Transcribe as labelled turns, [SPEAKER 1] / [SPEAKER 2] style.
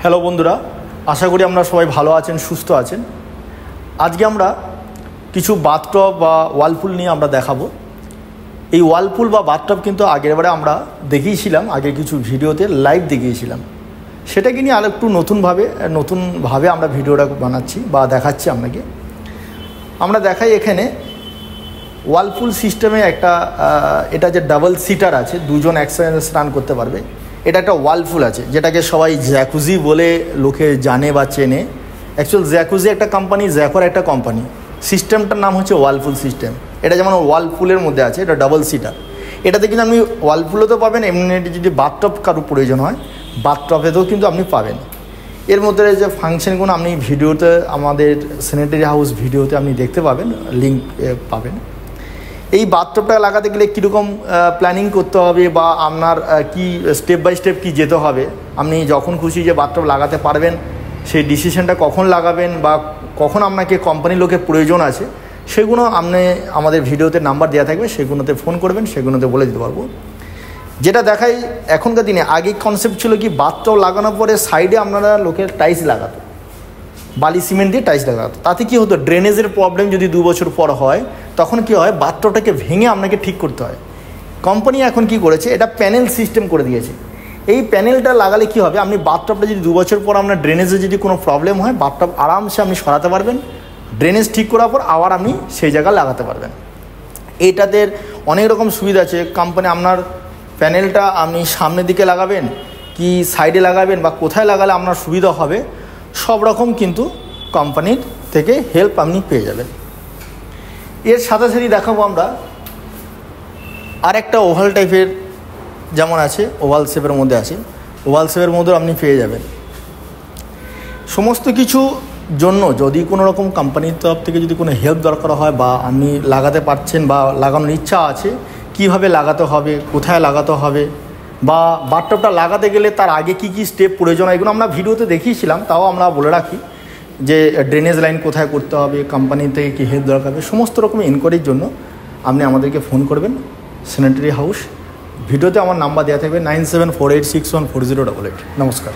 [SPEAKER 1] Hello বন্ধুরা, আশা করি আমরা সবাই ভালো আছেন, সুস্থ আছেন। আজকে আমরা কিছু বাথটব বা ওয়ালপুল নিয়ে আমরা দেখাবো। এই ওয়ালপুল বা বাথটব কিন্তু আগেরবারে আমরা দেখিয়েছিলাম, আগের কিছু ভিডিওতে লাইভ দেখিয়েছিলাম। সেটাকে নিয়ে আর একটু নতুনভাবে আমরা ভিডিওটা বানাচ্ছি বা দেখাচ্ছি আপনাকে। আমরা দেখাই এখানে ওয়ালপুল সিস্টেমে এটা যে ডাবল সিটার আছে, দুজন একসাথে স্নান করতে পারবে। এটা একটা ওয়ালপুল আছে, যেটাকে সবাই জ্যাকুজি বলে লোকে জানে বা চেনে। অ্যাকচুয়াল জ্যাকুজি একটা কোম্পানি, জ্যাকোর একটা কোম্পানি। সিস্টেমটার নাম হচ্ছে ওয়ালপুল সিস্টেম। এটা যেমন ওয়ালপুলের মধ্যে আছে, এটা ডাবল সিটার। এটাতে কিন্তু আপনি ওয়ালপুলেতেও পাবেন, এমনি যদি বাথটব কারোর প্রয়োজন হয় বাথটবেতেও কিন্তু আপনি পাবেন। এর মধ্যে যে ফাংশনগুলো আপনি ভিডিওতে, আমাদের স্যানিটারি হাউস ভিডিওতে আপনি দেখতে পাবেন, লিঙ্ক পাবেন। এই বাথটবটা লাগাতে গেলে কীরকম প্ল্যানিং করতে হবে বা আপনার কি স্টেপ বাই স্টেপ কি যেতে হবে, আপনি যখন খুশি যে বাথটব লাগাতে পারবেন সেই ডিসিশনটা কখন লাগাবেন বা কখন আপনাকে কোম্পানির লোকের প্রয়োজন আছে, সেগুলো আপনি আমাদের ভিডিওতে নাম্বার দেওয়া থাকবে, সেগুলোতে ফোন করবেন, সেগুলোতে বলে দিতে পারবো। যেটা দেখাই এখনকার দিনে, আগে কনসেপ্ট ছিল কি বাথটব লাগানোর পরে সাইডে আপনারা লোকের টাইলস লাগাতো, বালি সিমেন্ট দিয়ে টাইলস লাগাতো। তাতে কি হতো, ড্রেনেজের প্রবলেম যদি 2 বছর পর হয়, তখন কি হয়, বাথটবটাকে ভেঙে আপনাকে ঠিক করতে হয়। কোম্পানি এখন কি করেছে, এটা প্যানেল সিস্টেম করে দিয়েছে। এই প্যানেলটা লাগালে কি হবে, আপনি বাথটবটা যদি 2 বছর পর আপনার ড্রেনেজে যদি কোনো প্রবলেম হয়, বাথটব আরামসে আপনি সরাতে পারবেন। ড্রেনেজ ঠিক করার পর আবার আপনি সেই জায়গায় লাগাতে পারবেন। এইটাতে অনেক রকম সুবিধা আছে। কোম্পানি আপনার প্যানেলটা আপনি সামনের দিকে লাগাবেন কি সাইডে লাগাবেন বা কোথায় লাগালে আপনার সুবিধা হবে, সব রকম কিন্তু কোম্পানির থেকে হেল্প আপনি পেয়ে যাবেন। এর সাথে সাথে দেখাবো আমরা আরেকটা ওভাল টাইপের, যেমন আছে ওভাল শেপের মধ্যে আছে, ওভাল শেপের মধ্যেও আপনি পেয়ে যাবেন। সমস্ত কিছু জন্য যদি কোনো রকম কোম্পানির তরফ থেকে যদি কোনো হেল্প দরকার হয় বা আপনি লাগাতে পারছেন বা লাগানোর ইচ্ছা আছে, কিভাবে লাগাতে হবে, কোথায় লাগাতে হবে, বা বাথটবটা লাগাতে গেলে তার আগে কি কি স্টেপ প্রয়োজন হয়, এগুলো আমরা ভিডিওতে দেখিয়েছিলাম। তাও আমরা বলে রাখি যে ড্রেনেজ লাইন কোথায় করতে হবে, কোম্পানি থেকে কী হেল্প দরকার হবে, সমস্ত রকম ইনকোয়ারির জন্য আপনি আমাদেরকে ফোন করবেন। স্যানিটারি হাউস ভিডিওতে আমার নাম্বার দেওয়া থাকবে 9748614088। নমস্কার।